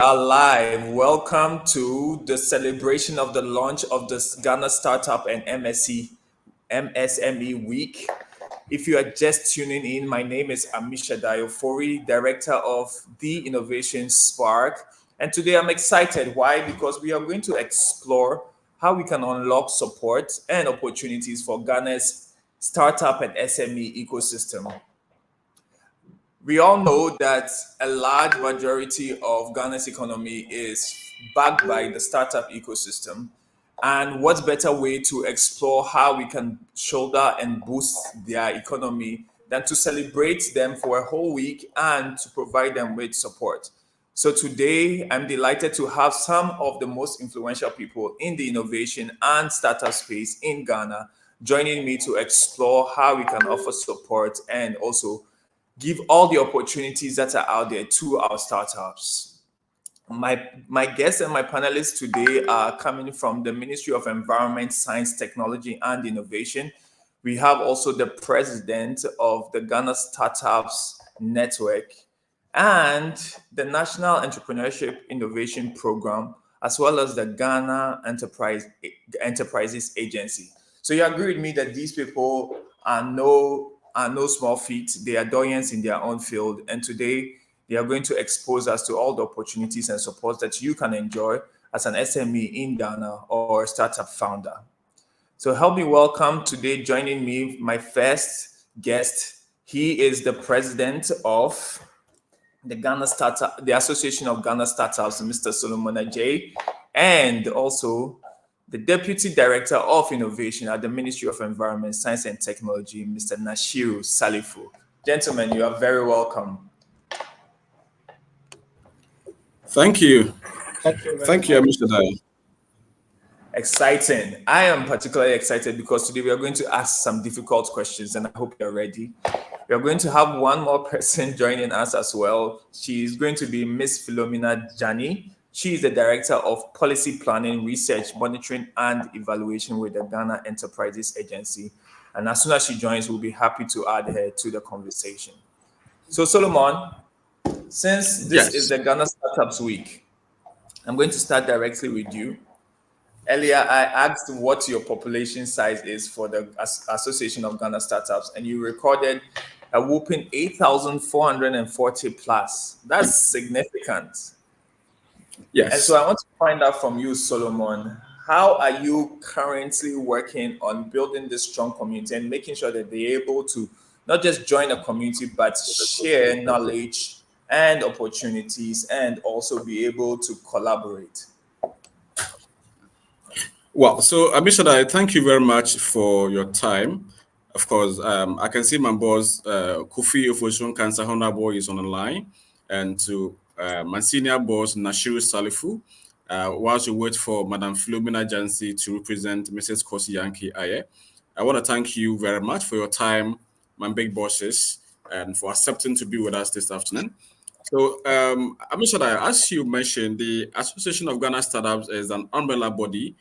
Are live. Welcome to the celebration of the launch of the Ghana Startup and MSME Week. If you are just tuning in, my name is Amisha Dayofori, Director of the Innovation Spark. And today I'm excited. Why? Because we are going to explore how we can unlock support and opportunities for Ghana's startup and SME ecosystem. We all know that a large majority of Ghana's economy is backed by the startup ecosystem. And what better way to explore how we can shoulder and boost their economy than to celebrate them for a whole week and to provide them with support? So today, I'm delighted to have some of the most influential people in the innovation and startup space in Ghana joining me to explore how we can offer support and also give all the opportunities that are out there to our startups. My guests and my panelists today are coming from the Ministry of Environment, Science, Technology, and Innovation. We have also the president of the Ghana Startups Network and the National Entrepreneurship Innovation Program, as well as the Ghana Enterprises Agency. So you agree with me that these people are no small feat. They are giants in their own field. And today they are going to expose us to all the opportunities and support that you can enjoy as an SME in Ghana or a startup founder. So help me welcome today, joining me, my first guest. He is the president of the Association of Ghana Startups, Mr. Solomon ADJEI, and also the Deputy Director of Innovation at the Ministry of Environment, Science and Technology, Mr. NASHIRU SALIFU. Gentlemen, you are very welcome. Thank you. Thank you, Mr. Dai. Exciting. I am particularly excited because today we are going to ask some difficult questions and I hope you're ready. We are going to have one more person joining us as well. She is going to be Miss Philomena Jani. She is the Director of Policy Planning, Research, Monitoring, and Evaluation with the Ghana Enterprises Agency. And as soon as she joins, we'll be happy to add her to the conversation. So, Solomon, since this is the Ghana Startups Week, I'm going to start directly with you. Earlier, I asked what your population size is for the Association of Ghana Startups, and you recorded a whopping 8,440 plus. That's significant. Yes. And so I want to find out from you, Solomon, how are you currently working on building this strong community and making sure that they're able to not just join a community, but share knowledge and opportunities and also be able to collaborate? Well, so Abishadai, thank you very much for your time. Of course, I can see my boss, KOFI, OFOSU, NKANSAH Honorable is on the line, and to my senior boss, NASHIRU SALIFU, whilst we wait for Madam Philomena Jansi to represent Mrs. KOSI YANKEY-AYEH. I want to thank you very much for your time, my big bosses, and for accepting to be with us this afternoon. So, Abishadai, as you mentioned, the Association of Ghana Startups is an umbrella body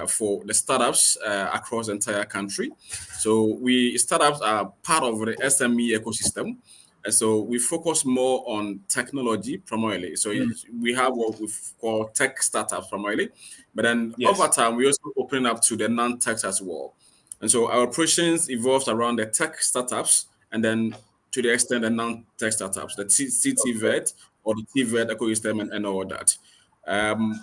for the startups across the entire country. So startups are part of the SME ecosystem. And so we focus more on technology primarily. So we have what we call tech startups primarily, but then over time, we also open up to the non-tech as well. And so our operations evolved around the tech startups and then to the extent the non-tech startups, the CTVET or the TVET ecosystem and all that.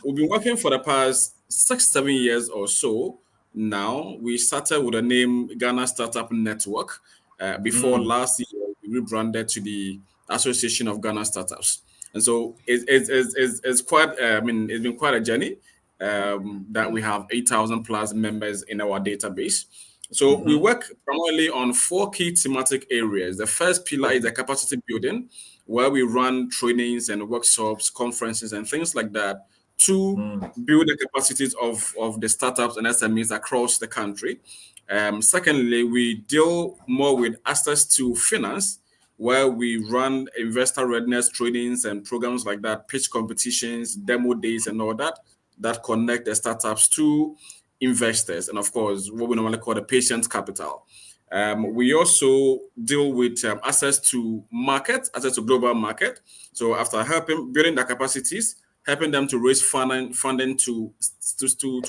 We've been working for the past 6-7 years or so now. We started with the name Ghana Startup Network. Before last year, we rebranded to the Association of Ghana Startups. And so it's quite, it's been quite a journey that we have 8,000 plus members in our database. So we work primarily on 4 key thematic areas. The first pillar is the capacity building, where we run trainings and workshops, conferences, and things like that to build the capacities of the startups and SMEs across the country. Secondly, we deal more with access to finance, where we run investor readiness trainings and programs like that, pitch competitions, demo days, and all that connect the startups to investors, and of course, what we normally call the patient capital. We also deal with access to global market. So after building the capacities, helping them to raise funding to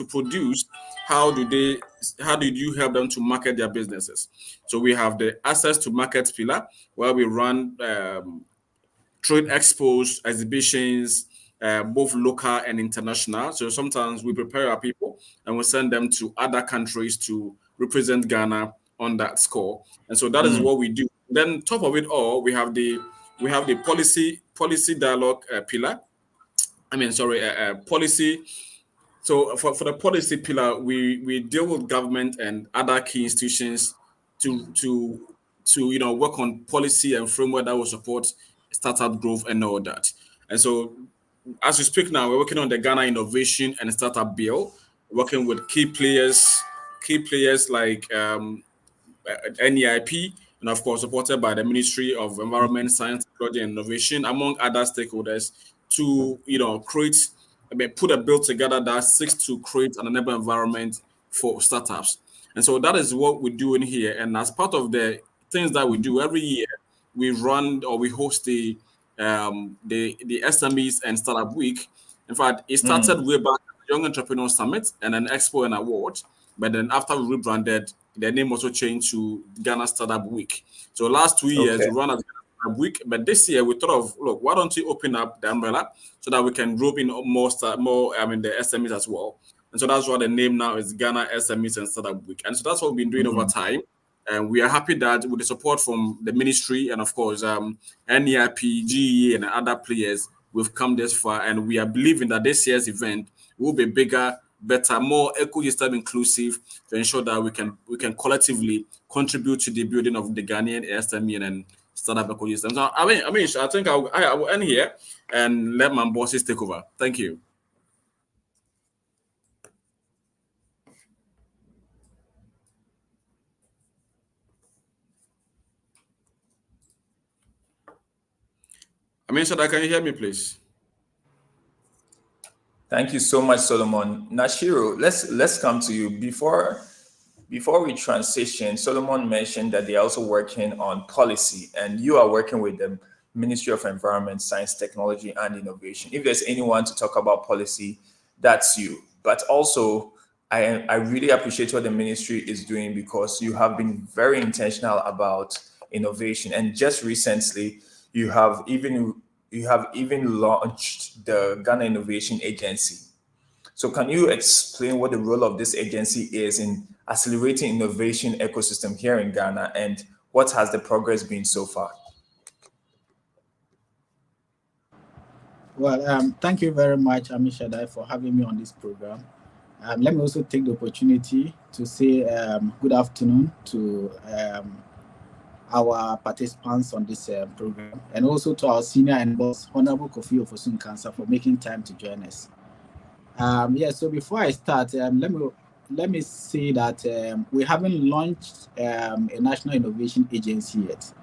produce. How did you help them to market their businesses? So we have the access to market pillar, where we run trade expos, exhibitions, both local and international. So sometimes we prepare our people and we send them to other countries to represent Ghana on that score. And so that is what we do. Then top of it all, we have the policy dialogue pillar. Policy. So for the policy pillar, we deal with government and other key institutions to work on policy and framework that will support startup growth and all that. And so as we speak now, we're working on the Ghana Innovation and Startup Bill, working with key players like NEIP, and of course supported by the Ministry of Environment, Science, Technology and Innovation, among other stakeholders, to put a bill together that seeks to create an enable environment for startups. And so that is what we're doing here. And as part of the things that we do every year, we run or we host the SMEs and Startup Week. In fact, it started way back at the Young Entrepreneur Summit and an expo and award. But then after we rebranded, the name also changed to Ghana Startup Week. So last 2 years, we run as Startup Week. But this year, we thought of, look, why don't you open up the umbrella so that we can rope in the SMEs as well. And so that's why the name now is Ghana SMEs and Startup Week. And so that's what we've been doing over time. And we are happy that with the support from the ministry and, of course, NEIP, GEA, and other players, we've come this far. And we are believing that this year's event will be bigger, better, more ecosystem inclusive, to ensure that we can collectively contribute to the building of the Ghanaian SME and startup ecosystem. So, I think I will end here and let my bosses take over. Thank you. Can you hear me, please? Thank you so much, Solomon. NASHIRU, let's come to you. Before we transition, Solomon mentioned that they're also working on policy, and you are working with the Ministry of Environment, Science, Technology, and Innovation. If there's anyone to talk about policy, that's you. But also, I really appreciate what the ministry is doing, because you have been very intentional about innovation. And just recently, you have even launched the Ghana Innovation Agency. So can you explain what the role of this agency is in accelerating innovation ecosystem here in Ghana, and what has the progress been so far? Well, thank you very much, Amishadai, for having me on this program. Let me also take the opportunity to say good afternoon to our participants on this program, and also to our senior and boss, Honorable KOFI OFOSU NKANSAH, for making time to join us. So before I start, let me say that we haven't launched a National Innovation Agency yet,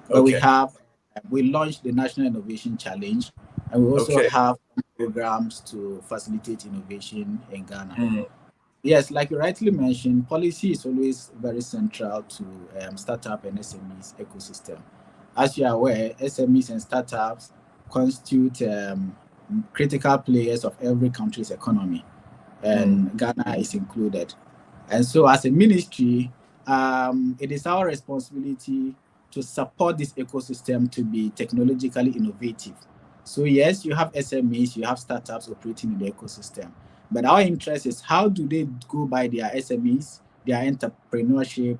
but we launched the National Innovation Challenge, and we also have programs to facilitate innovation in Ghana. Yes, like you rightly mentioned, policy is always very central to startup and SMEs ecosystem. As you are aware, SMEs and startups constitute critical players of every country's economy, and Ghana is included. And so as a ministry, it is our responsibility to support this ecosystem to be technologically innovative. So yes, you have SMEs, you have startups operating in the ecosystem, but our interest is how do they go by their SMEs, their entrepreneurship,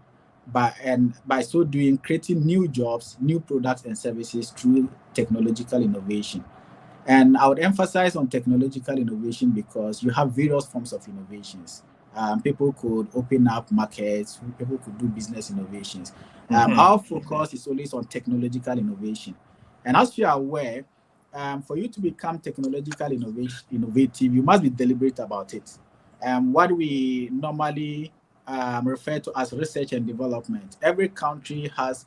by so doing creating new jobs, new products and services through technological innovation. And I would emphasize on technological innovation because you have various forms of innovations. People could open up markets, people could do business innovations. Our focus is always on technological innovation. And as you are aware, for you to become technological innovative, you must be deliberate about it. What we normally refer to as research and development. Every country has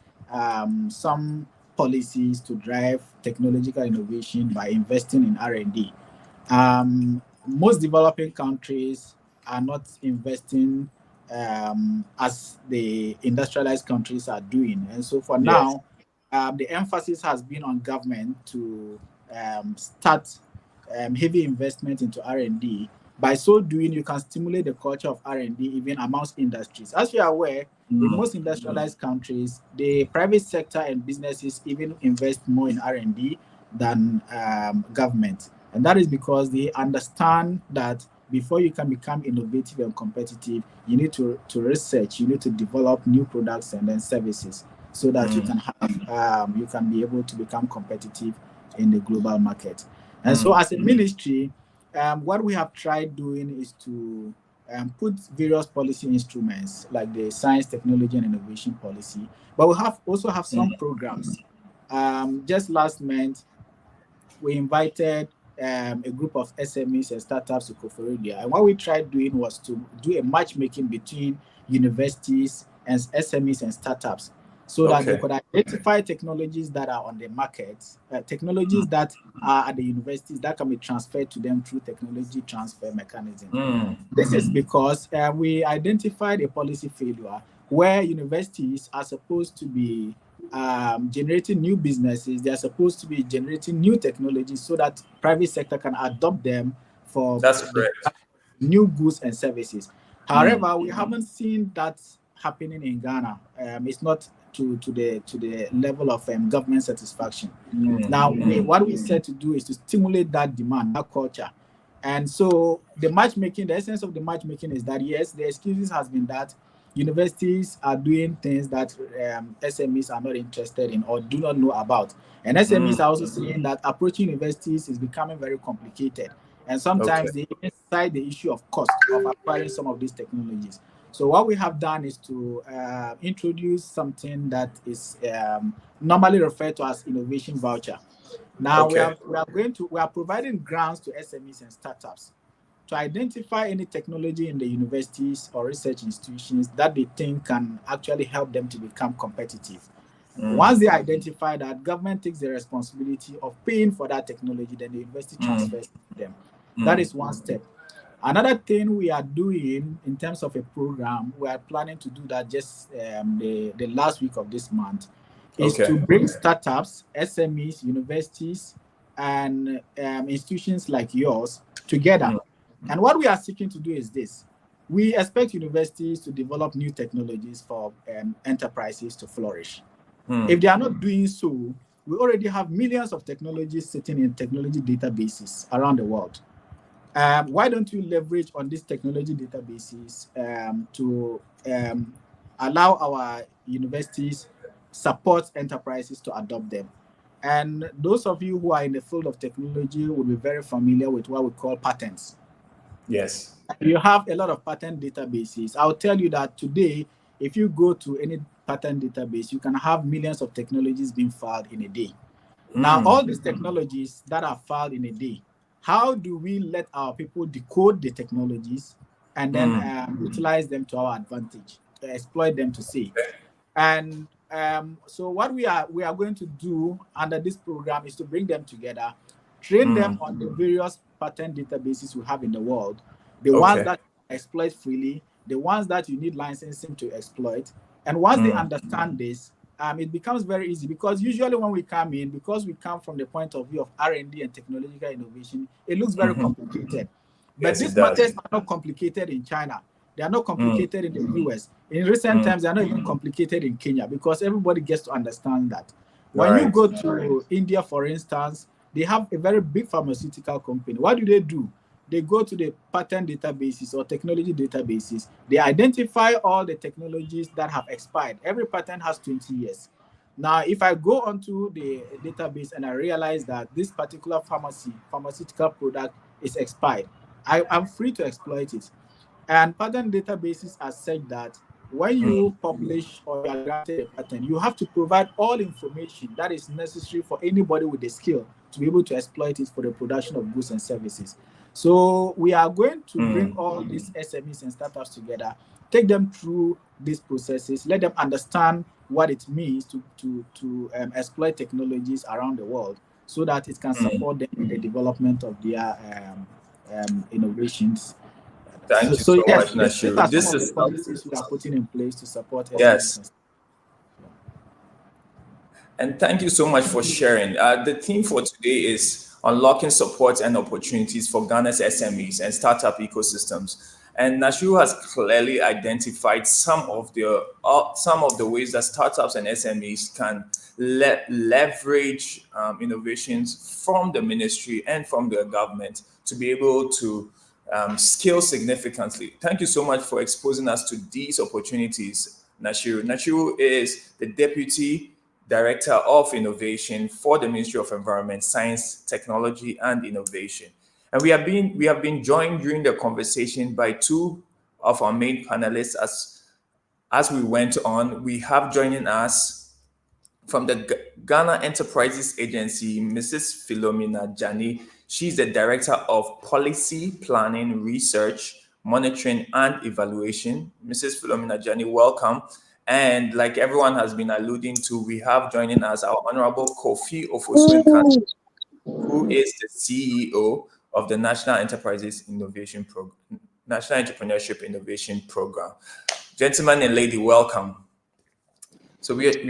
some policies to drive technological innovation by investing in R&D. Most developing countries are not investing as the industrialized countries are doing. And so for now, the emphasis has been on government to start heavy investment into R&D. By so doing, you can stimulate the culture of R&D even amongst industries. As you are aware, in most industrialized countries, the private sector and businesses even invest more in R&D than government. And that is because they understand that before you can become innovative and competitive, you need to research, you need to develop new products and then services so that you can have, you can be able to become competitive in the global market. And so as a ministry, what we have tried doing is to put various policy instruments like the science, technology, and innovation policy, but we also have some programs. Just last month, we invited a group of SMEs and startups to KOFI, and what we tried doing was to do a matchmaking between universities and SMEs and startups, so that they could identify technologies that are on the market, technologies that are at the universities that can be transferred to them through technology transfer mechanism. This is because we identified a policy failure where universities are supposed to be generating new businesses. They are supposed to be generating new technologies so that private sector can adopt them for new goods and services. However, we haven't seen that happening in Ghana. It's not to the level of government satisfaction. Now, what we set to do is to stimulate that demand, that culture. And so the matchmaking, the essence of the matchmaking is that, yes, the excuses has been that universities are doing things that SMEs are not interested in or do not know about. And SMEs are also saying that approaching universities is becoming very complicated. And sometimes they even cite the issue of cost of acquiring some of these technologies. So what we have done is to introduce something that is normally referred to as innovation voucher. Now we are providing grants to SMEs and startups to identify any technology in the universities or research institutions that they think can actually help them to become competitive. Once they identify that, government takes the responsibility of paying for that technology, then the university transfers to them. That is one step. Another thing we are doing in terms of a program, we are planning to do that just the last week of this month, is to bring startups, SMEs, universities, and institutions like yours together. And what we are seeking to do is this. We expect universities to develop new technologies for enterprises to flourish. If they are not doing so, we already have millions of technologies sitting in technology databases around the world. Why don't we leverage on these technology databases to allow our universities support enterprises to adopt them? And those of you who are in the field of technology will be very familiar with what we call patents. Yes. You have a lot of patent databases. I'll tell you that today, if you go to any patent database, you can have millions of technologies being filed in a day. Now, all these technologies that are filed in a day, how do we let our people decode the technologies and then utilize them to our advantage, exploit them to say? And so what we are going to do under this program is to bring them together, train them on the various patent databases we have in the world, the ones that exploit freely, the ones that you need licensing to exploit. And once they understand this, it becomes very easy, because usually when we come in, because we come from the point of view of R&D and technological innovation, it looks very complicated. But these matters are not complicated in China. They are not complicated in the US. In recent times, they are not even complicated in Kenya, because everybody gets to understand that. When you go to India, for instance, they have a very big pharmaceutical company. What do? They go to the patent databases or technology databases. They identify all the technologies that have expired. Every patent has 20 years. Now, if I go onto the database and I realize that this particular pharmaceutical product is expired, I'm free to exploit it. And patent databases are such that when you publish or you are granted a patent, you have to provide all information that is necessary for anybody with the skill to be able to exploit it for the production of goods and services. So we are going to bring all these SMEs and startups together, take them through these processes, let them understand what it means to exploit technologies around the world, so that it can support them in the development of their innovations. Thank you so much, NASHIRU. This is policies we are putting in place to support SMEs. Yes. And thank you so much for sharing. The theme for today is unlocking support and opportunities for Ghana's SMEs and startup ecosystems. And NASHIRU has clearly identified some of the ways that startups and SMEs can leverage innovations from the ministry and from the government to be able to scale significantly. Thank you so much for exposing us to these opportunities, NASHIRU. NASHIRU is the Deputy Director of Innovation for the Ministry of Environment, Science, Technology, and Innovation. And we have been joined during the conversation by two of our main panelists as we went on. We have joining us from the Ghana Enterprises Agency, Mrs. Philomena Jani. She's the Director of Policy, Planning, Research, Monitoring, and Evaluation. Mrs. Philomena Jani, welcome. And like everyone has been alluding to, we have joining us our Honorable KOFI OFOSU, who is the CEO of the National Enterprises Innovation Program, National Entrepreneurship Innovation Program. Gentlemen and lady, welcome. So we are just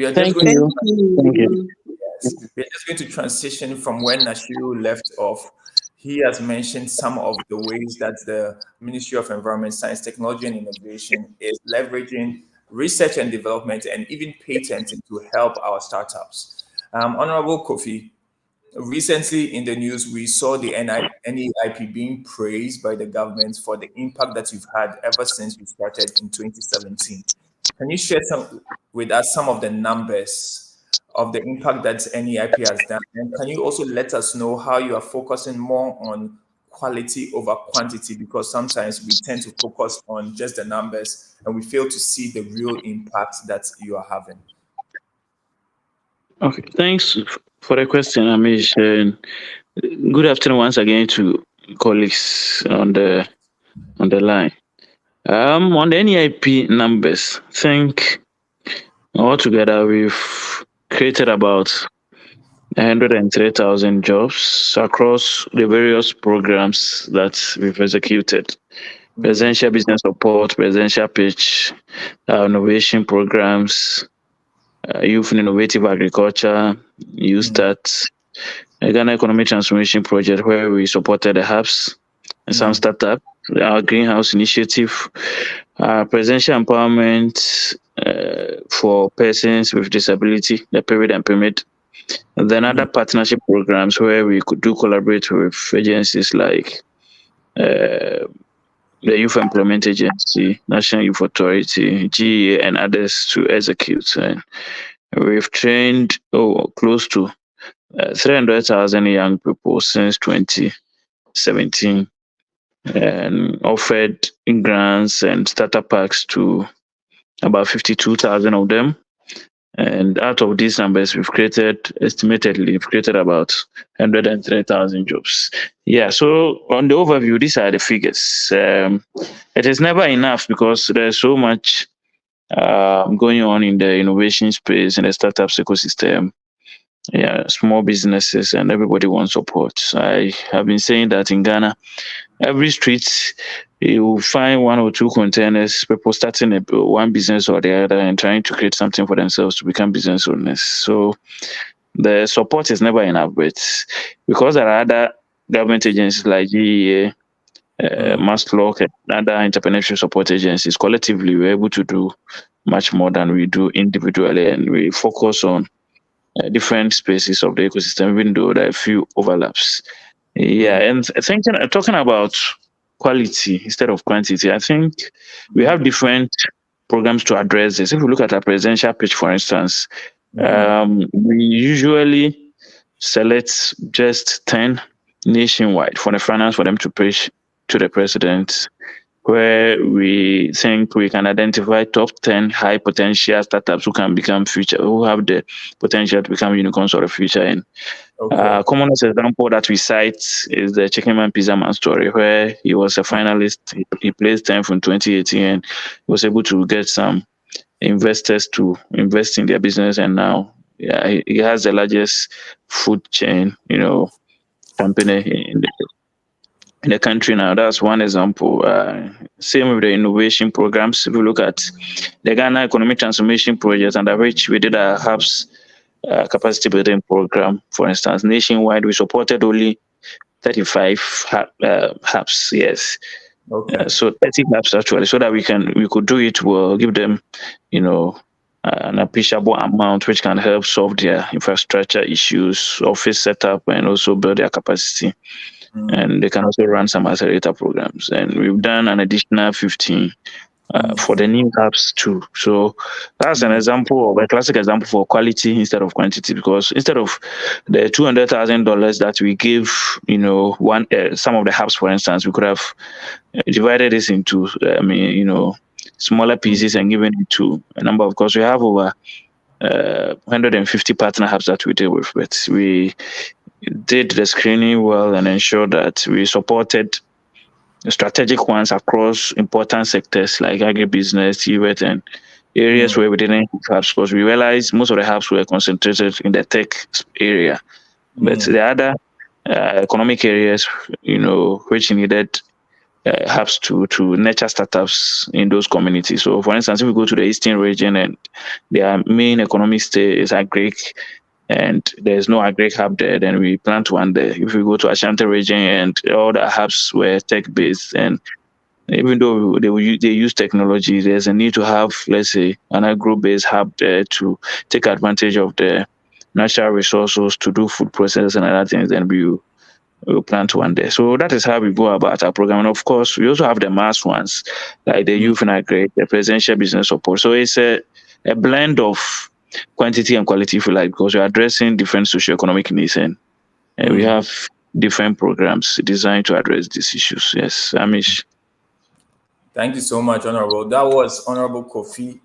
going to transition from when NASHIRU left off. He has mentioned some of the ways that the Ministry of Environment, Science, Technology, and Innovation is leveraging research and development and even patenting to help our startups. Honorable KOFI, recently in the news, we saw the NEIP being praised by the government for the impact that you've had ever since you started in 2017. Can you share with us some of the numbers of the impact that NEIP has done? And can you also let us know how you are focusing more on quality over quantity? Because sometimes we tend to focus on just the numbers and we fail to see the real impact that you are having. Okay, thanks for the question, Amish. Good afternoon once again to colleagues on the line. On the NEIP numbers, I think altogether we've created about 103,000 jobs across the various programs that we've executed. Presidential business support, presidential pitch, innovation programs, youth in innovative agriculture, youth start, Ghana Economic Transformation Project, where we supported the hubs and some startup, our greenhouse initiative, presidential empowerment for persons with disability, the period and permit, and then other partnership programs where we could collaborate with agencies like the Youth Employment Agency, National Youth Authority, GEA, and others to execute. And we've trained close to 300,000 young people since 2017 and offered grants and startup packs to about 52,000 of them. And out of these numbers, estimatedly, we've created about 103,000 jobs. Yeah, so on the overview, these are the figures. It is never enough because there's so much going on in the innovation space, in the startups ecosystem. Yeah, small businesses and everybody wants support. I have been saying that in Ghana, every street you will find one or two containers, people starting one business or the other and trying to create something for themselves to become business owners. So the support is never enough, but because there are other government agencies like GEA, Maslow, and other entrepreneurship support agencies, collectively we're able to do much more than we do individually, and we focus on different spaces of the ecosystem, even though there are a few overlaps. Yeah, and talking about quality instead of quantity, I think we have different programs to address this. If we look at our presidential pitch, for instance, we usually select just 10 nationwide for the finance for them to pitch to the president, where we think we can identify top 10 high potential startups who can become who have the potential to become unicorns of the future. And commonest example that we cite is the Chicken Man Pizza Man story, where he was a finalist. He placed 10th from 2018 and was able to get some investors to invest in their business. And now, he has the largest food chain, company in the country now. That's one example. Same with the innovation programs. If we look at the Ghana Economic Transformation Project, under which we did our hubs capacity building program. For instance, nationwide, we supported only 35 hubs. Yes. Okay. So 30 hubs actually, so that we could do it. We'll give them, an appreciable amount which can help solve their infrastructure issues, office setup, and also build their capacity. And they can also run some accelerator programs. And we've done an additional 15 for the new hubs too. So that's an example of a classic example for quality instead of quantity, because instead of the $200,000 that we give, some of the hubs, for instance, we could have divided this into, smaller pieces and given it to a number. Of course, we have over 150 partner hubs that we deal with, but we did the screening well and ensured that we supported strategic ones across important sectors like agribusiness, TVET, and areas where we didn't have hubs, because we realized most of the hubs were concentrated in the tech area. But the other economic areas, which needed hubs to nurture startups in those communities. So, for instance, if we go to the Eastern region and their main economic stay is agric, and there's no agric hub there, then we plant one there. If we go to Ashanti region and all the hubs were tech-based, and even though they use technology, there's a need to have, let's say, an agro-based hub there to take advantage of the natural resources to do food processing and other things, then we'll plant one there. So that is how we go about our program. And of course, we also have the mass ones, like the youth in agri, the presidential business support. So it's a blend of quantity and quality, if you like, because we're addressing different socioeconomic needs, and we have different programs designed to address these issues. Yes, Amish. Thank you so much, Honorable. That was Honorable KOFI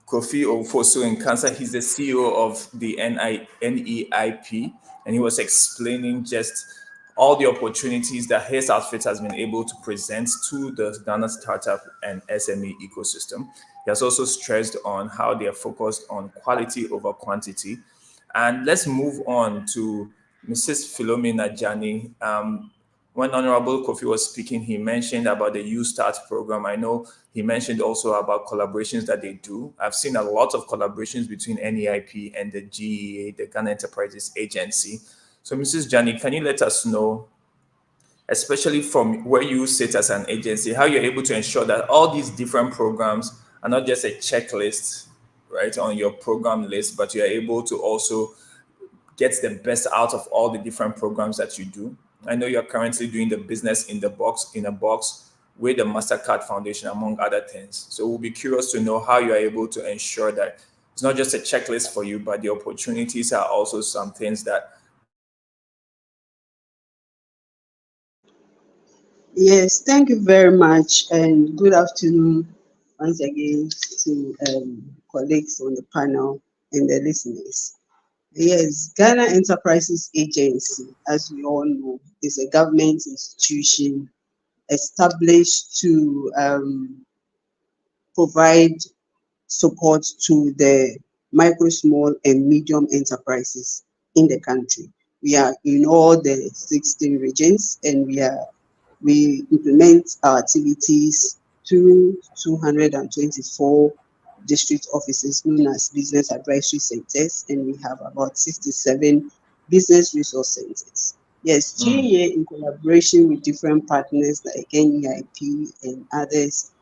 OFOSU NKANSAH. He's the CEO of the NEIP, and he was explaining just all the opportunities that his outfit has been able to present to the Ghana startup and SME ecosystem. He has also stressed on how they are focused on quality over quantity. And let's move on to Mrs. Philomena Jani. When Honorable KOFI was speaking, he mentioned about the U-Start program. I know he mentioned also about collaborations that they do. I've seen a lot of collaborations between NEIP and the GEA, the Ghana Enterprises Agency. So Mrs. Jani, can you let us know, especially from where you sit as an agency, how you're able to ensure that all these different programs are not just a checklist, right, on your program list, but you're able to also get the best out of all the different programs that you do? I know you're currently doing the business in a box with the MasterCard Foundation, among other things. So we'll be curious to know how you're able to ensure that it's not just a checklist for you, but the opportunities are also some things that. Yes, thank you very much, and good afternoon once again to colleagues on the panel and the listeners. Yes, Ghana Enterprises Agency, as we all know, is a government institution established to provide support to the micro, small, and medium enterprises in the country. We are in all the 16 regions, and we implement our activities through 224 district offices known as business advisory centers, and we have about 67 business resource centers. Yes, GEA, in collaboration with different partners like NEIP and others,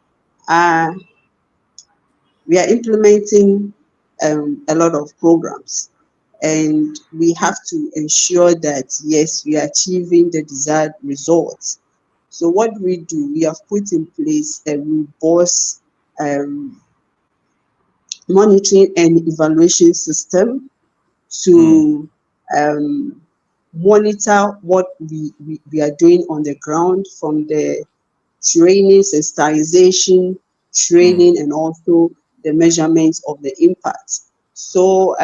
we are implementing a lot of programs, and we have to ensure that, yes, we are achieving the desired results. So what we do, we have put in place a robust monitoring and evaluation system to monitor what we are doing on the ground, from the training, sensitization, training, and also the measurements of the impact. So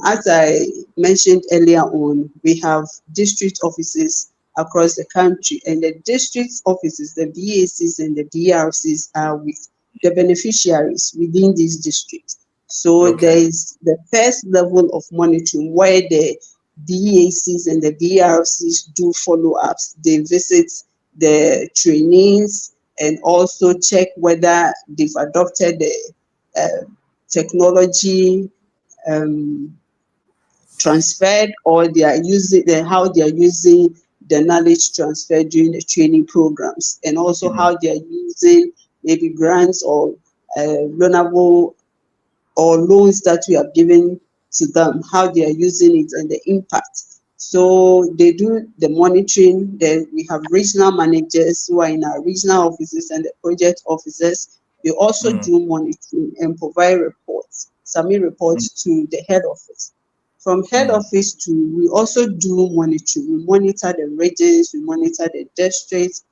as I mentioned earlier on, we have district offices across the country, and the district offices, the BACs and the DRCs, are with the beneficiaries within these districts. So there is the first level of monitoring where the DACs and the DRCs do follow-ups. They visit the trainees and also check whether they've adopted the technology transferred, or they are using how they are using the knowledge transferred during the training programs, and also how they are using maybe grants or loanable or loans that we have given to them, how they are using it and the impact. So they do the monitoring. Then we have regional managers who are in our regional offices and the project officers. They also do monitoring and provide reports, submit reports to the head office. From head office we also do monitoring. We monitor the regions, we monitor the districts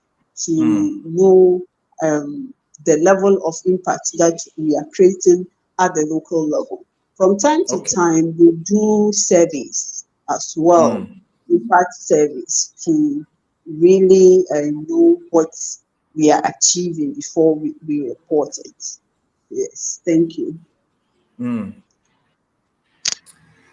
to know the level of impact that we are creating at the local level. From time to time, we do surveys as well, impact surveys, to really know what we are achieving before we report it. Yes, thank you.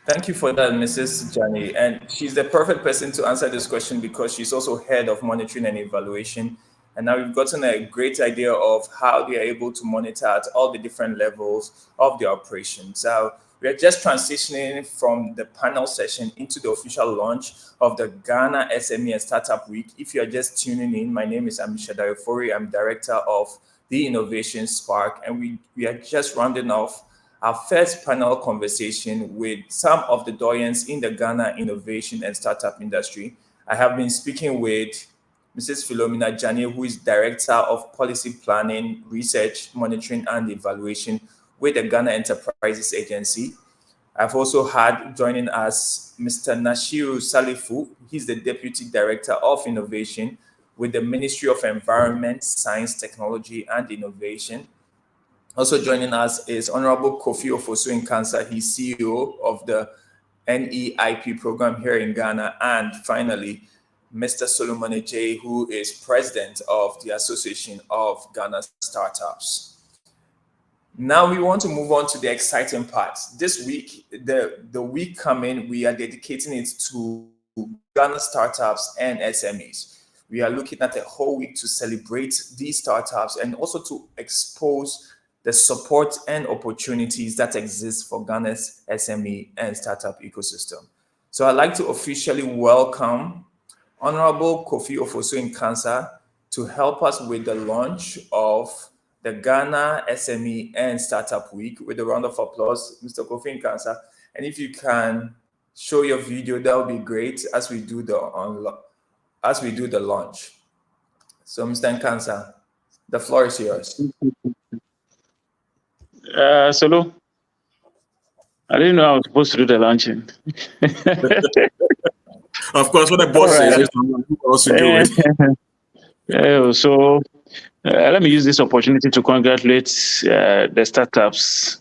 Thank you for that, Mrs. Jani. And she's the perfect person to answer this question because she's also head of monitoring and evaluation. And now we've gotten a great idea of how they are able to monitor at all the different levels of the operations. So we are just transitioning from the panel session into the official launch of the Ghana SME and Startup Week. If you are just tuning in, my name is Amisha Dayo. I'm director of the Innovation Spark, and we are just rounding off our first panel conversation with some of the doyens in the Ghana innovation and startup industry. I have been speaking with Mrs. Philomena Jani, who is Director of Policy Planning, Research, Monitoring and Evaluation with the Ghana Enterprises Agency. I've also had joining us Mr. NASHIRU SALIFU. He's the Deputy Director of Innovation with the Ministry of Environment, Science, Technology and Innovation. Also joining us is Honorable KOFI OFOSU NKANSAH. He's CEO of the NEIP program here in Ghana. And finally, Mr. Solomon ADJEI, who is President of the Association of Ghana Startups. Now we want to move on to the exciting part. This week, the week coming, we are dedicating it to Ghana startups and SMEs. We are looking at a whole week to celebrate these startups and also to expose the support and opportunities that exist for Ghana's SME and startup ecosystem. So I'd like to officially welcome Honorable KOFI OFOSU NKANSAH to help us with the launch of the Ghana SME and Startup Week. With a round of applause, Mr. KOFI NKANSAH. And if you can show your video, that would be great as we do the launch. So, Mr. NKANSAH, the floor is yours. Solo, I didn't know I was supposed to do the launching. Of course, what the boss says, also do it. So let me use this opportunity to congratulate the startups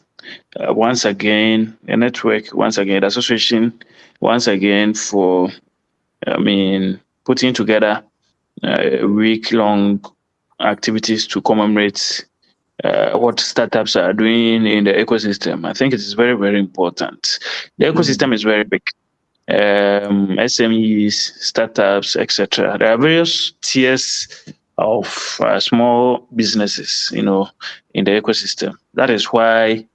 once again, the network once again, the association once again for, putting together week-long activities to commemorate what startups are doing in the ecosystem. I think it is very, very important. The ecosystem is very big. SMEs, startups, etc. There are various tiers of small businesses, in the ecosystem. That is why,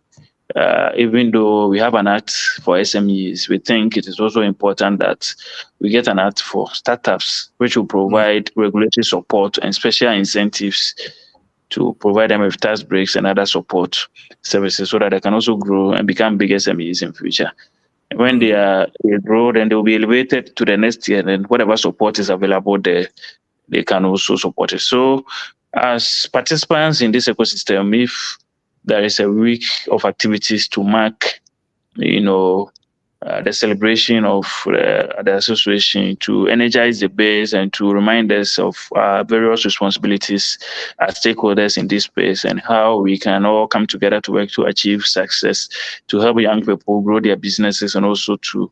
even though we have an act for SMEs, we think it is also important that we get an act for startups, which will provide regulatory support and special incentives to provide them with tax breaks and other support services so that they can also grow and become big SMEs in future. When they grow, then they will be elevated to the next year, and whatever support is available there, they can also support it. So as participants in this ecosystem, if there is a week of activities to mark, the celebration of the association, to energize the base and to remind us of our various responsibilities as stakeholders in this space and how we can all come together to work to achieve success, to help young people grow their businesses and also to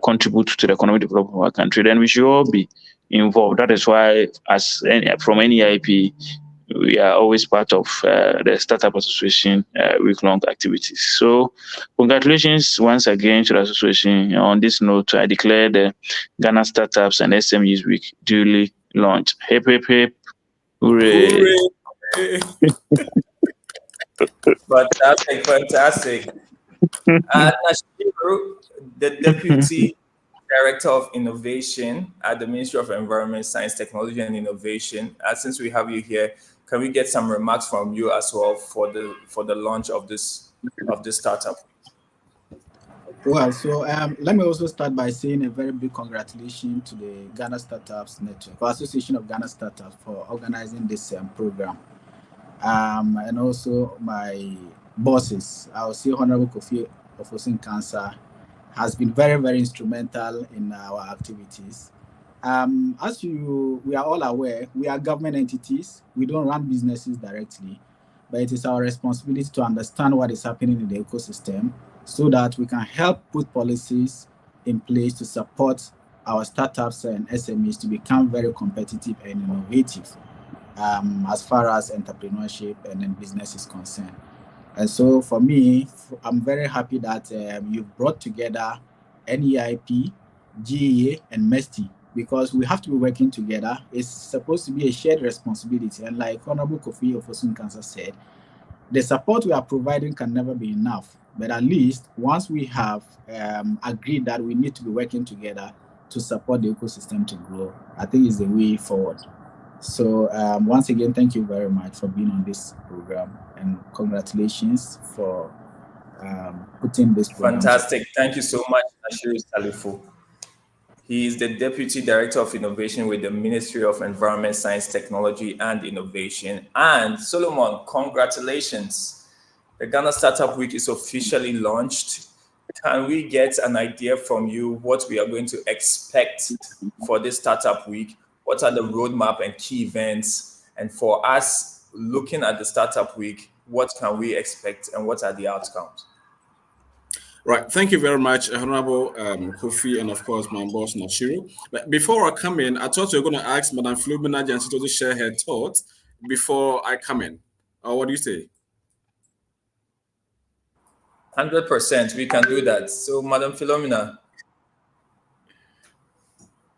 contribute to the economic development of our country, then we should all be involved. That is why, from NEIP, we are always part of the Startup Association week-long activities. So congratulations once again to the association. On this note, I declare the Ghana Startups and SMEs Week duly launched. Hip, hip, hip. Hooray. Fantastic. NASHIRU, the Deputy Director of Innovation at the Ministry of Environment, Science, Technology, and Innovation. Since we have you here, can we get some remarks from you as well for the launch of this startup? Well, so let me also start by saying a very big congratulations to the Ghana Startups Network, or Association of Ghana Startups, for organizing this program. And also my bosses, I will say Honorable KOFI of NKANSAH has been very, very instrumental in our activities. As we are all aware, we are government entities. We don't run businesses directly, but it is our responsibility to understand what is happening in the ecosystem so that we can help put policies in place to support our startups and SMEs to become very competitive and innovative as far as entrepreneurship and then business is concerned. And so for me, I'm very happy that you've brought together NEIP, GEA, and MESTI, because we have to be working together. It's supposed to be a shared responsibility. And like Honorable KOFI of NKANSAH said, the support we are providing can never be enough. But at least once we have agreed that we need to be working together to support the ecosystem to grow, I think is the way forward. So once again, thank you very much for being on this program, and congratulations for putting this program. Fantastic. Thank you so much, NASHIRU SALIFU. He is the Deputy Director of Innovation with the Ministry of Environment, Science, Technology, and Innovation. And Solomon, congratulations. The Ghana Startup Week is officially launched. Can we get an idea from you what we are going to expect for this Startup Week? What are the roadmap and key events? And for us looking at the Startup Week, what can we expect and what are the outcomes? Right. Thank you very much, Honorable KOFI, and of course, my boss, NASHIRU. But before I come in, I thought you were going to ask Madam Philomena Jansito to share her thoughts before I come in. What do you say? 100%, we can do that. So, Madam Philomena.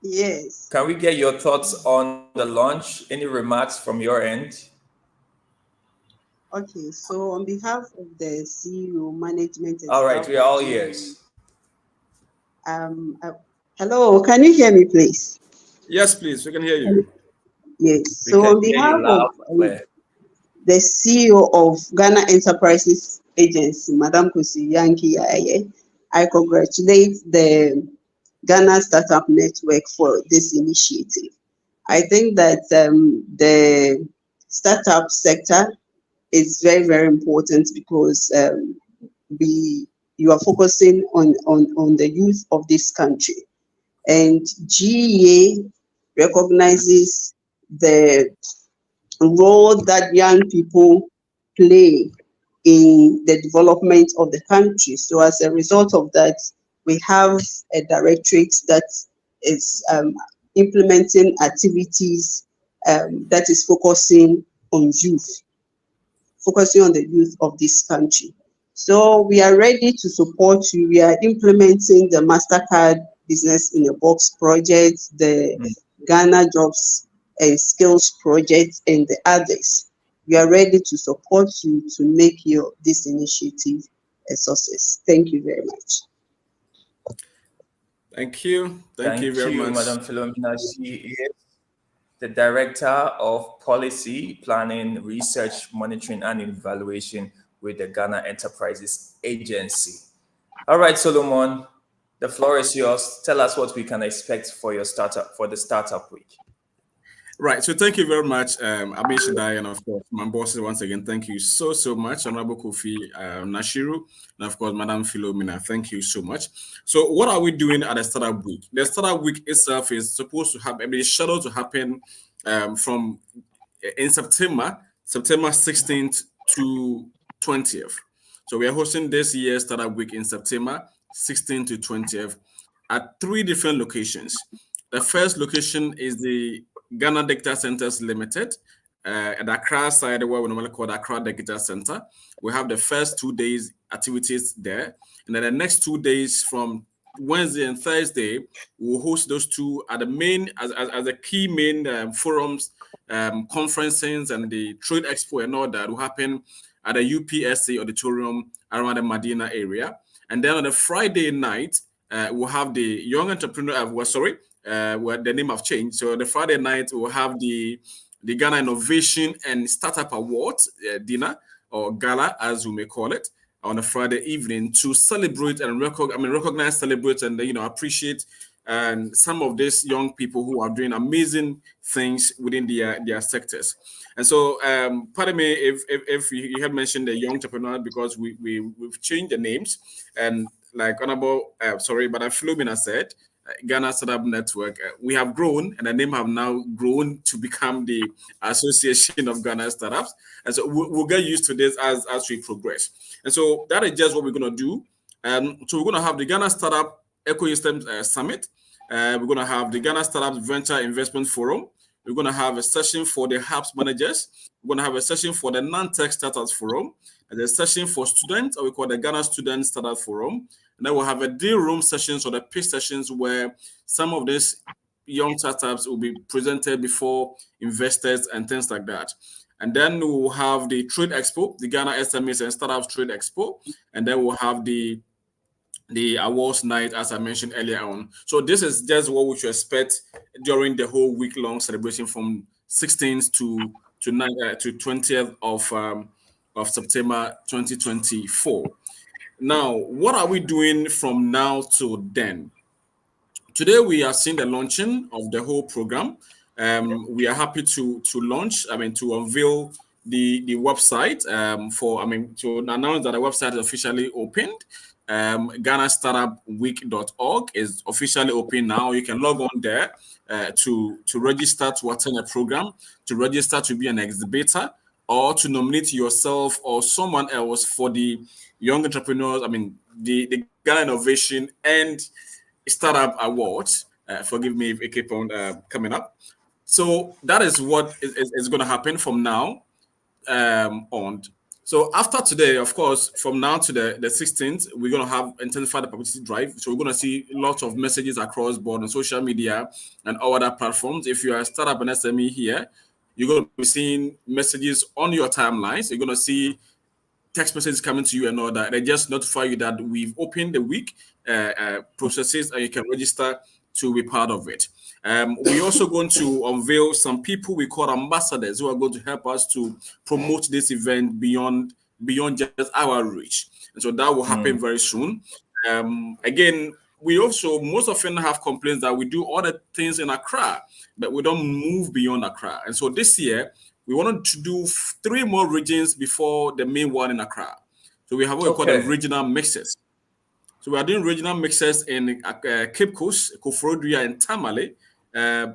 Yes. Can we get your thoughts on the launch? Any remarks from your end? Okay, so on behalf of the CEO, management, and all right, we are all ADJEI, ears. Hello, can you hear me, please? Yes, please, we can hear you. Yes, so on behalf of the CEO of Ghana Enterprises Agency, Madam KOSI YANKEY-AYEH, I congratulate the Ghana Startup Network for this initiative. I think that the startup sector is very, very important because you are focusing on the youth of this country. And GEA recognizes the role that young people play in the development of the country. So as a result of that, we have a directorate that is implementing activities that is focusing on youth, focusing on the youth of this country. So we are ready to support you. We are implementing the MasterCard Business in a Box project, the Ghana Jobs and Skills project, and the others. We are ready to support you to make this initiative a success. Thank you very much. Thank you. Thank you very much, Madam Philomena. She is the Director of Policy, Planning, Research, Monitoring, and Evaluation with the Ghana Enterprises Agency. All right, Solomon, the floor is yours. Tell us what we can expect for the Startup Week. Right. So thank you very much, ADJEI, and of course, my bosses, once again, thank you so much, Honorable KOFI, NASHIRU, and of course, Madam Philomena, thank you so much. So what are we doing at the Startup Week? The Startup Week itself is supposed to have a schedule to happen in September 16th to 20th. So we are hosting this year's Startup Week in September 16th to 20th at 3 different locations. The first location is the Ghana Data Centers Limited at the Accra side, where we normally call the Accra Data Center. We have the first 2 days activities there, and then the next 2 days from Wednesday and Thursday, we'll host those 2 at the main as the key main forums, conferences, and the trade expo and all that will happen at the UPSA auditorium around the Medina area. And then on a Friday night, we'll have the Young Entrepreneur, where the name have changed. So the Friday night, we'll have the Ghana Innovation and Startup Awards dinner, or gala, as we may call it, on a Friday evening to celebrate and recognize, celebrate, and appreciate some of these young people who are doing amazing things within their sectors. And so, pardon me if you had mentioned the young entrepreneur, because we've changed the names, and like Honorable, but Philomena said, Ghana Startup Network, we have grown, and the name have now grown to become the Association of Ghana Startups. And so we'll get used to this as we progress. And so that is just what we're going to do. So we're going to have the Ghana Startup Ecosystem Summit. We're going to have the Ghana Startup Venture Investment Forum. We're going to have a session for the hubs managers. We're going to have a session for the non-tech startups forum, and a session for students, or we call the Ghana Student Startup Forum. And then we'll have a deal room sessions, or the pitch sessions, where some of these young startups will be presented before investors and things like that. And then we'll have the Trade Expo, the Ghana SMEs and Startups Trade Expo. And then we'll have the awards night, as I mentioned earlier on. So this is just what we should expect during the whole week-long celebration from 16th to 20th of September 2024. Now, what are we doing from now to then? Today, we are seeing the launching of the whole program. We are happy to unveil the website to announce that the website is officially opened. GhanaStartupWeek.org is officially open now. You can log on there to register to attend a program, to register to be an exhibitor, or to nominate yourself or someone else for the Young Entrepreneurs, the Ghana Innovation and Startup Awards. Forgive me if it keep on coming up. So that is what is going to happen from now on. So after today, of course, from now to the 16th, we're going to have intensified the publicity drive. So we're going to see lots of messages across board on social media and all other platforms. If you are a startup and SME here, you're going to be seeing messages on your timelines. You're going to see text messages coming to you and all that. They just notify you that we've opened the week processes, and you can register to be part of it. We're also going to unveil some people we call ambassadors who are going to help us to promote this event beyond just our reach. And so that will happen very soon. Again, we also most often have complaints that we do all the things in Accra, but we don't move beyond Accra. And so this year, we wanted to do 3 more regions before the main one in Accra. So we have what we call the regional mixes. So we are doing regional mixes in Cape Coast, Koforidua, and Tamale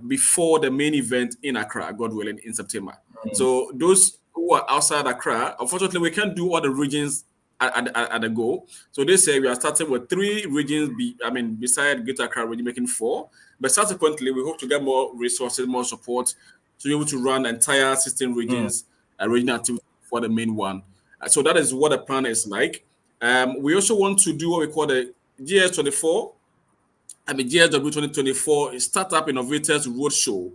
before the main event in Accra, God willing, in September. So those who are outside Accra, unfortunately, we can't do all the regions at a go. So this year we are starting with 3 regions. Beside Greater Accra, we're making 4. But subsequently, we hope to get more resources, more support, to be able to run the entire 16 regions regional activity for the main one. So that is what the plan is like. We also want to do what we call the GSW 2024 Startup Innovators Roadshow.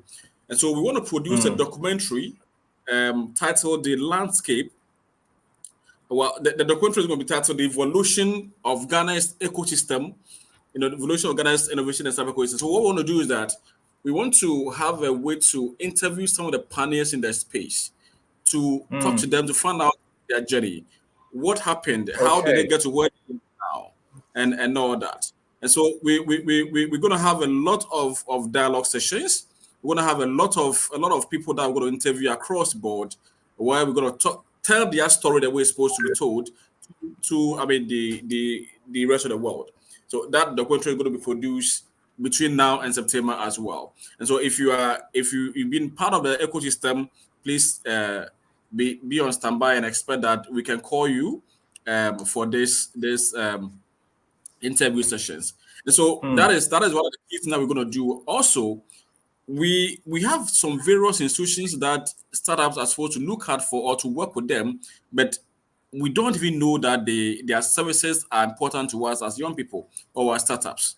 And so we want to produce a documentary titled The Landscape. Well, the documentary is going to be titled The Evolution of Ghana's Ecosystem, the evolution of Ghana's innovation and startup ecosystem. So what we want to do is that we want to have a way to interview some of the pioneers in their space, to talk to them, to find out their journey. What happened? How did they get to where they are now? And all that. And so we're going to have a lot of dialogue sessions. We're going to have a lot of people that we're going to interview across board, where we're going to tell their story the way it's supposed to be told to the rest of the world. So that documentary is going to be produced between now and September as well. And so if you've been part of the ecosystem, please be on standby and expect that we can call you for this interview sessions. And so that is one of the key things that we're going to do. Also, we have some various institutions that startups are supposed to look at for or to work with them, but we don't even know that their services are important to us as young people or as startups.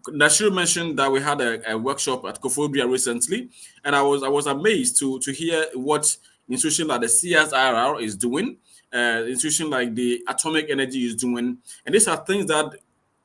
NASHIRU mentioned that we had a workshop at Koforidua recently, and I was amazed to hear what institution like the CSIR is doing, institution like the Atomic Energy is doing. And these are things that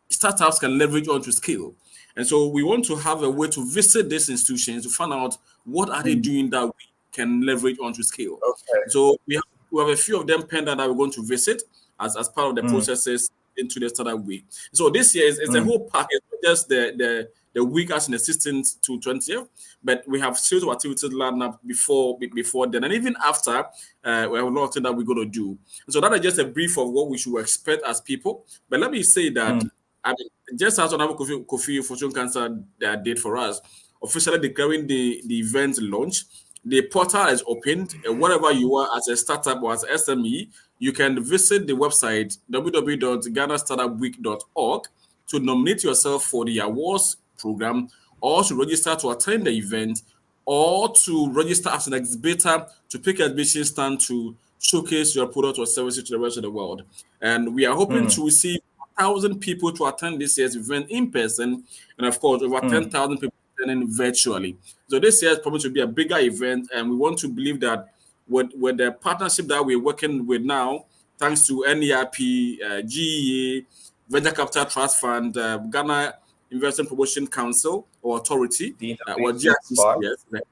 startups can leverage on to scale. And so we want to have a way to visit these institutions to find out what are they doing that we can leverage on to scale. Okay. So we have a few of them pending that we're going to visit as part of the processes into the startup week. So this year is a whole package, not just the week as in the 16th to 20th, but we have series of activities lined up before then, and even after. We have a lot of things that we're going to do. So that is just a brief of what we should expect as people. But let me say that I mean, just as Honorable KOFI OFOSU KANSAH did for us, officially declaring the event launch, the portal is opened. Wherever you are as a startup or as SME, you can visit the website www.ghanastartupweek.org to nominate yourself for the awards program, or to register to attend the event, or to register as an exhibitor to pick an exhibition stand to showcase your product or services to the rest of the world. And we are hoping to receive 1,000 people to attend this year's event in person, and of course, over 10,000 people attending virtually. So this year is probably to be a bigger event, and we want to believe that with the partnership that we're working with now, thanks to NERP, GEA, Venture Capital Trust Fund, Ghana Investment Promotion Council or Authority, or GRCC,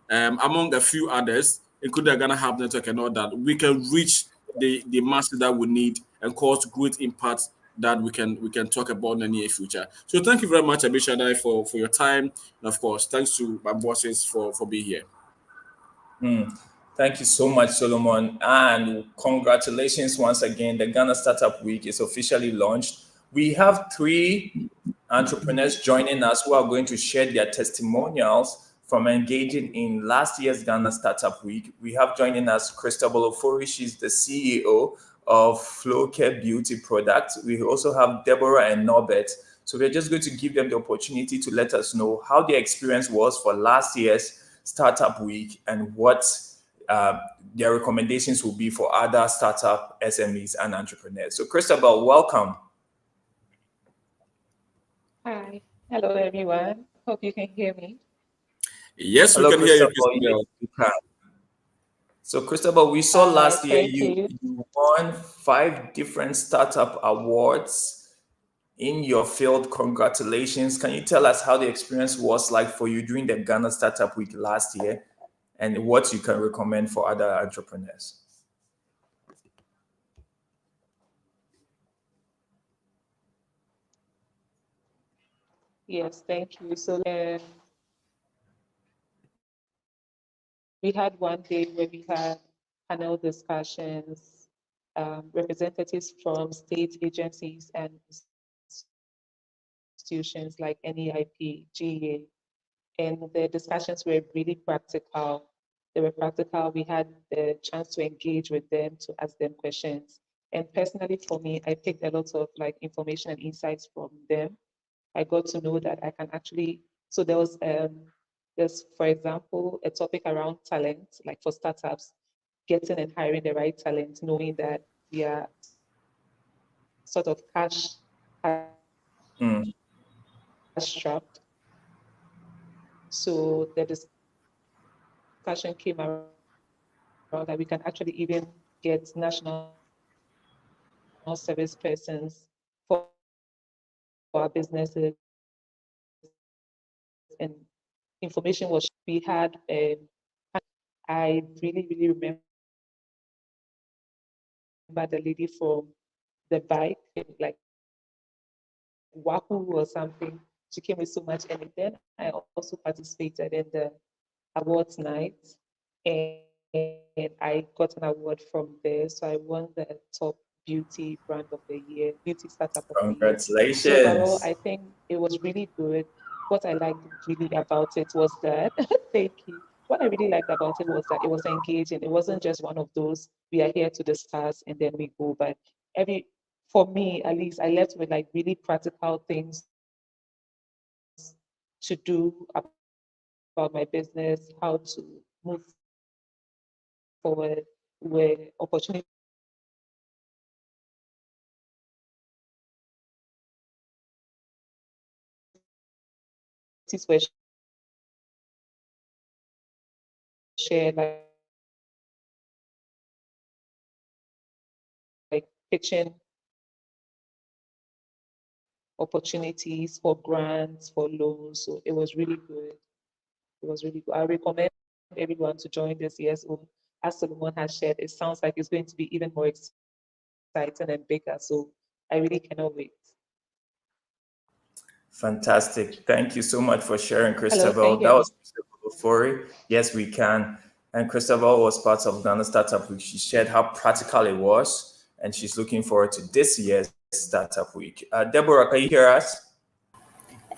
among a few others, including the Ghana Hub Network and all that, we can reach the masses that we need and cause great impact that we can talk about in the near future. So thank you very much, Abishadai, for your time. And of course, thanks to my bosses for being here. Thank you so much, Solomon. And congratulations once again. The Ghana Startup Week is officially launched. We have 3 entrepreneurs joining us who are going to share their testimonials from engaging in last year's Ghana Startup Week. We have joining us Christabel Ofori. She's the CEO of Flow Care Beauty Products. We also have Deborah and Norbert. So we're just going to give them the opportunity to let us know how their experience was for last year's Startup Week and what their recommendations will be for other startup SMEs and entrepreneurs. So Christabel, welcome. Hi. Hello, everyone. Hope you can hear me. Yes, hello, we can hear you, Christabel. So Christabel, we saw last year you won 5 different startup awards in your field. Congratulations. Can you tell us how the experience was like for you during the Ghana Startup Week last year and what you can recommend for other entrepreneurs? Yes, thank you. So we had one day where we had panel discussions, representatives from state agencies and institutions like NEIP, GEA, and the discussions were really practical. They were practical. We had the chance to engage with them, to ask them questions. And personally, for me, I picked a lot of information and insights from them. I got to know that I can actually, so there was, there's, for example, a topic around talent, like for startups, getting and hiring the right talent, knowing that we are sort of cash strapped. So the discussion came around that we can actually even get national service persons for our businesses, and information was, we had, I really remember the lady from the bike, like Wahoo or something. She came with so much, and then I also participated in the awards night, and I got an award from there. So I won the top beauty brand of the year, beauty startup of the year. Congratulations. So overall, I think it was really good. What I liked really about it was that, thank you. What I really liked about it was that it was engaging. It wasn't just one of those, we are here to discuss and then we go. But for me, at least, I left with like really practical things to do about my business, how to move forward, where opportunities were shared, like pitching opportunities for grants, for loans. So it was really good. It was really good. I recommend everyone to join this year's own. As Solomon has shared, it sounds like it's going to be even more exciting and bigger. So I really cannot wait. Fantastic. Thank you so much for sharing, Hello, Christabel. can you That hear me? was Christabel Ofori. Yes, we can. And Christabel was part of Ghana Startup Week. She shared how practical it was, and she's looking forward to this year's Startup Week. Deborah, can you hear us?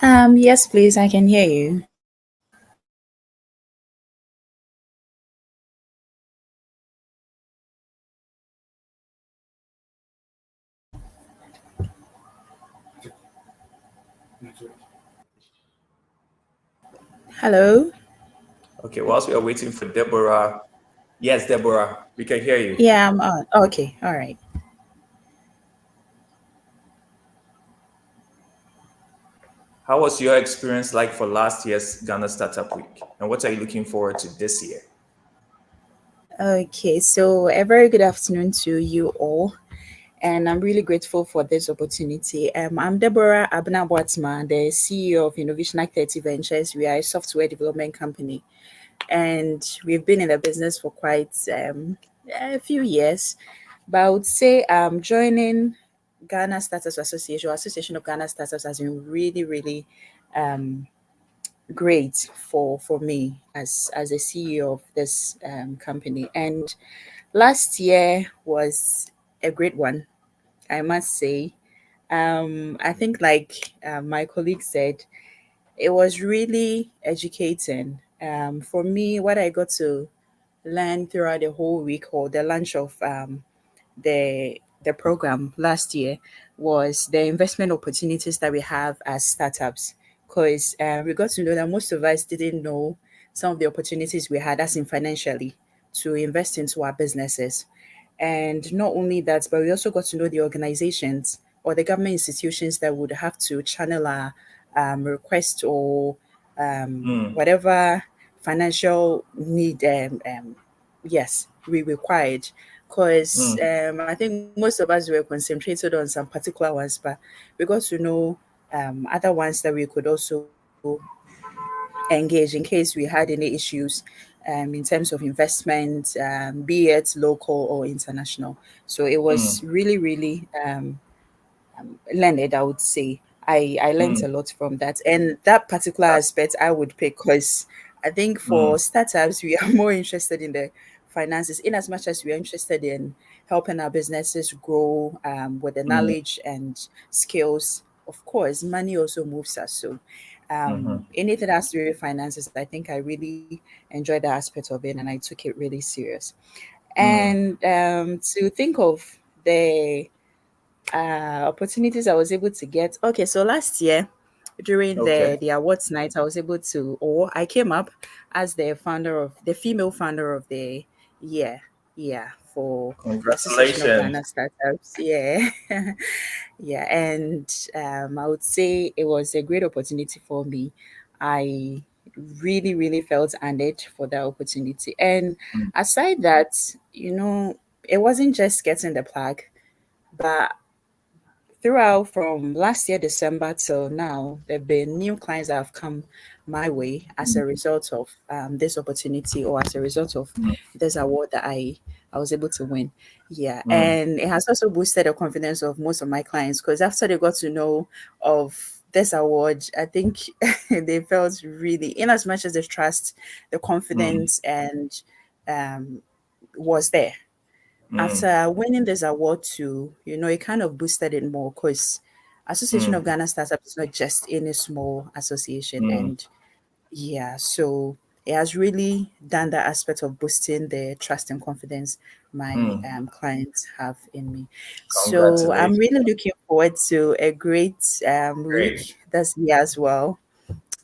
Yes, please, I can hear you. Hello? Okay, whilst we are waiting for Deborah. Yes, Deborah, we can hear you. Yeah, I'm on. Okay, all right. How was your experience like for last year's Ghana Startup Week? And what are you looking forward to this year? Okay, so a very good afternoon to you all. And I'm really grateful for this opportunity. I'm Deborah Abna-Boatsma, the CEO of Innovation Act 30 Ventures. We are a software development company, and we've been in the business for quite a few years. But I would say joining Ghana Startups Association, or Association of Ghana Startups, has been really, really great for me as a CEO of this company. And last year was a great one, I must say. I think, like my colleague said, it was really educating. For me, what I got to learn throughout the whole week, or the launch of the program last year, was the investment opportunities that we have as startups. Because we got to know that most of us didn't know some of the opportunities we had, as in financially, to invest into our businesses. And not only that, but we also got to know the organizations or the government institutions that would have to channel our request, or whatever financial need, yes, we required. Because I think most of us were concentrated on some particular ones, but we got to know other ones that we could also engage in case we had any issues in terms of investment, be it local or international. So it was really, really learned, I would say. I learned a lot from that. And that particular aspect I would pick, because I think for startups, we are more interested in the finances, in as much as we are interested in helping our businesses grow with the knowledge and skills. Of course, money also moves us. So anything that has to do with finances, I think I really enjoyed the aspect of it, and I took it really serious. And to think of the opportunities I was able to get. Okay, so last year during Okay. the awards night, I was able to, or I came up as the female founder of the year. Yeah, for the Association of Congratulations. Ghana Startups. Yeah. Yeah, and I would say it was a great opportunity for me. I really, really felt honored for that opportunity. And aside that, it wasn't just getting the plaque, but throughout from last year December till now, there have been new clients that have come my way as a result of this opportunity, or as a result of this award that I was able to win. Yeah, and it has also boosted the confidence of most of my clients, because after they got to know of this award, I think they felt really, in as much as the trust, the confidence, and was there after winning this award too. It kind of boosted it more, because Association of Ghana Startups is not just any small association. And yeah, so it has really done that aspect of boosting the trust and confidence my clients have in me. So I'm Congratulations. really looking forward to a great Great. week this year as well.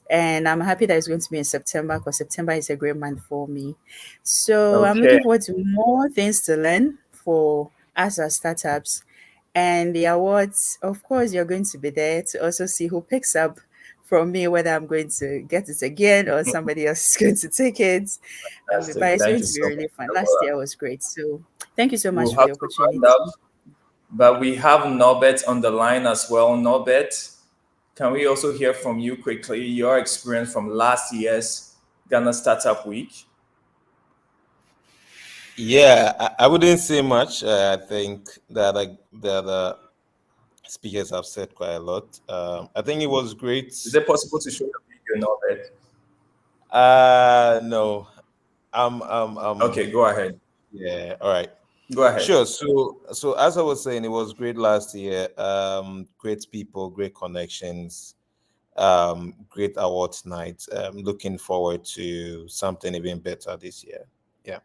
And I'm happy that it's going to be in September, because September is a great month for me. So I'm Okay. looking forward to more things to learn for us as startups. And the awards, of course, you're going to be there to also see who picks up from me, whether I'm going to get it again or somebody else is going to take it. But Fantastic. it's Thank going you to be so much, really fun. Last Deborah. year was great. So thank you so We'll much for have the to round opportunity. up. But we have Norbert on the line as well. Norbert, can we also hear from you quickly, your experience from last year's Ghana Startup Week? Yeah, I wouldn't say much. I think that the speakers have said quite a lot. I think it was great. Is it possible to show the video, Norbert? No, I'm Okay, go ahead. Yeah, all right. Go ahead. Sure. So as I was saying, it was great last year. Great people, great connections, great awards night. Looking forward to something even better this year. Yeah.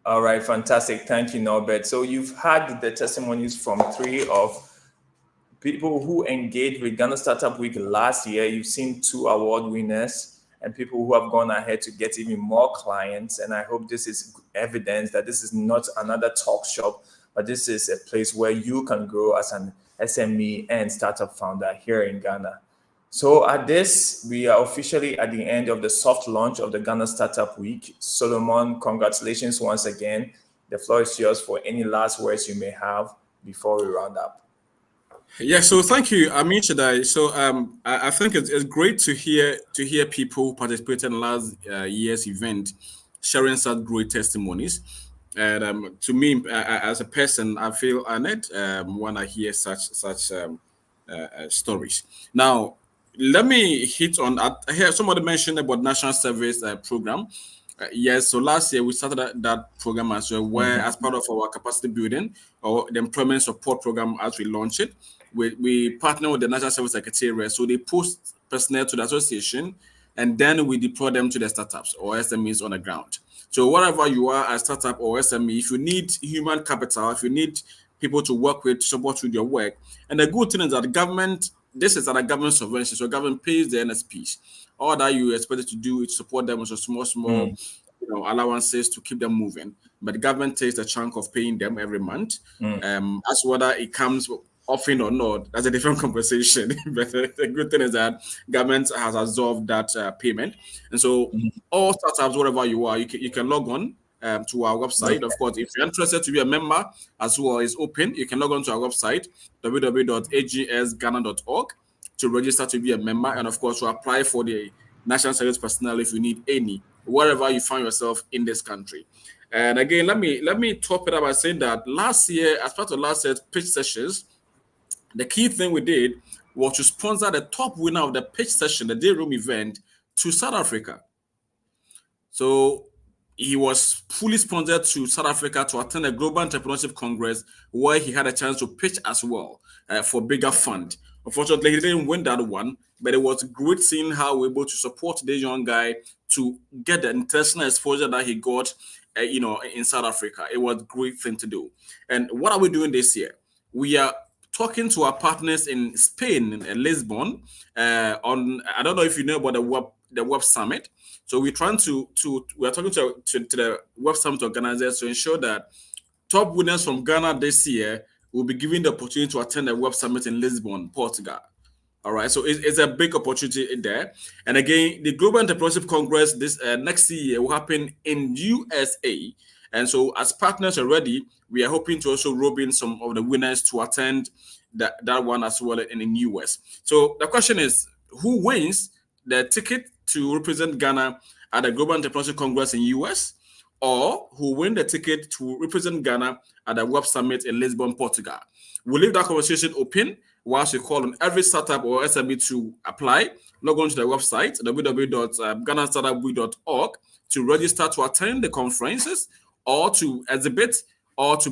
All right, fantastic. Thank you, Norbert. So you've had the testimonies from 3 of people who engaged with Ghana Startup Week last year. You've seen 2 award winners and people who have gone ahead to get even more clients. And I hope this is evidence that this is not another talk shop, but this is a place where you can grow as an SME and startup founder here in Ghana. So at this, we are officially at the end of the soft launch of the Ghana Startup Week. Solomon, congratulations once again. The floor is yours for any last words you may have before we round up. Yeah, so thank you, Amin Shadai. So I think it's great to hear people who participated in last year's event sharing such great testimonies. And to me, as a person, I feel honored when I hear such stories. Now, let me hit on. I hear somebody mentioned about national service program. Yes, so last year we started that program as well, where as part of our capacity building or the employment support program, as we launch it, we partner with the National Service Secretariat. So they post personnel to the association, and then we deploy them to the startups or SMEs on the ground. So wherever you are, a startup or SME, if you need human capital, if you need people to work with, to support with your work, and the good thing is that the government, this is at a government subvention, so government pays the NSPs. All that you expected to do is support them with a small allowances to keep them moving. But the government takes a chunk of paying them every month. As whether it comes often or not, that's a different conversation. But the good thing is that government has absorbed that payment. And so all startups, wherever you are, you can log on to our website. Of course, if you're interested to be a member as well, is open. You can log on to our website, www.adsghana.org, to register to be a member, and of course to apply for the national service personnel if you need any, wherever you find yourself in this country. And again, let me top it up by saying that last year, as part of last year's pitch sessions, the key thing we did was to sponsor the top winner of the pitch session, the day room event, to South Africa. So he was fully sponsored to South Africa to attend a Global Entrepreneurship Congress, where he had a chance to pitch as well for bigger fund. Unfortunately, he didn't win that one, but it was great seeing how we were able to support the young guy to get the international exposure that he got, in South Africa. It was a great thing to do. And what are we doing this year? We are talking to our partners in Spain, in Lisbon, on, I don't know if you know about the Web Summit. So we're trying we're talking to the Web Summit organizers to ensure that top winners from Ghana this year will be given the opportunity to attend the Web Summit in Lisbon, Portugal. All right, so it's a big opportunity there. And again, the Global Entrepreneurship Congress this next year will happen in USA. And so as partners already, we are hoping to also rope in some of the winners to attend that one as well in the US. So the question is, who wins the ticket to represent Ghana at the Global Entrepreneurship Congress in US, or who win the ticket to represent Ghana at the Web Summit in Lisbon, Portugal? We'll leave that conversation open whilst we call on every startup or SME to apply. Log on to the website, www.ghanastartupweek.org, to register to attend the conferences or to exhibit or to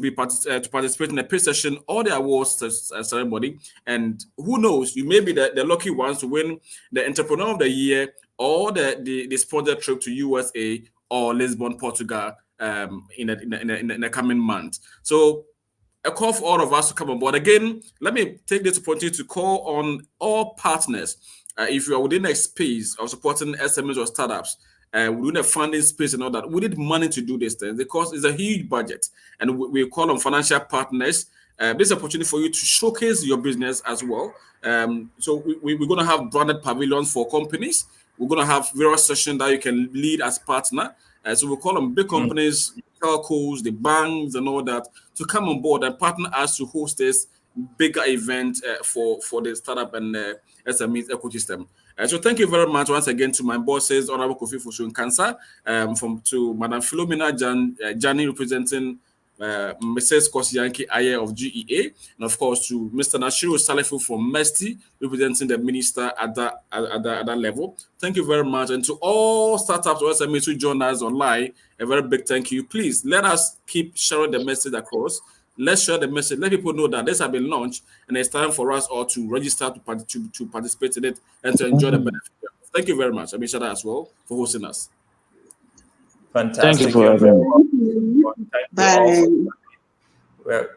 participate in a pitch session or the awards ceremony. And who knows, you may be the lucky ones to win the Entrepreneur of the Year or the sponsored trip to USA or Lisbon, Portugal in the coming month. So a call for all of us to come on board. Again, let me take this opportunity to call on all partners. If you are within a space of supporting SMEs or startups, within a funding space and all that, we need money to do this thing because it's a huge budget. And we call on financial partners. This is an opportunity for you to showcase your business as well. So we're going to have branded pavilions for companies. We're going to have various sessions that you can lead as partner. So we call on big companies telcos, the banks, and all that to come on board and partner us to host this bigger event for the startup and SMEs ecosystem. So thank you very much once again to my bosses, Honorable Kofi Ofosu NKANSAH, to Madam Philomena Jani representing Mrs. KOSI YANKEY-AYEH of GEA, and of course to Mr. NASHIRU SALIFU from MESTI, representing the minister at that level. Thank you very much. And to all startups or SMEs who join us online, a very big thank you. Please let us keep sharing the message across. Let's share the message. Let people know that this has been launched and it's time for us all to register to participate in it and to enjoy the benefit. Thank you very much, Amishada, as well, for hosting us. Fantastic. Thank you for having me. Bye.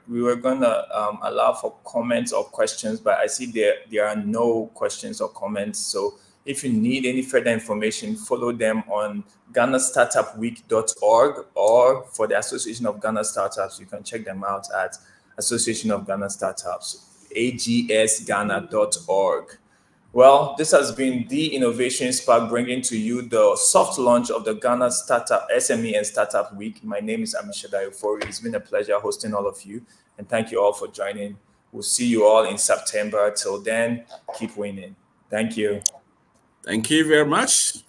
We were going to allow for comments or questions, but I see there are no questions or comments. So if you need any further information, follow them on GhanaStartupWeek.org, or for the Association of Ghana Startups, you can check them out at Association of Ghana Startups, agsghana.org. Well, this has been the Innovation Spark, bringing to you the soft launch of the Ghana Startup SME and Startup Week. My name is Amishada Dayo. It's been a pleasure hosting all of you, and thank you all for joining. We'll see you all in September. Till then, keep winning. Thank you. Thank you very much.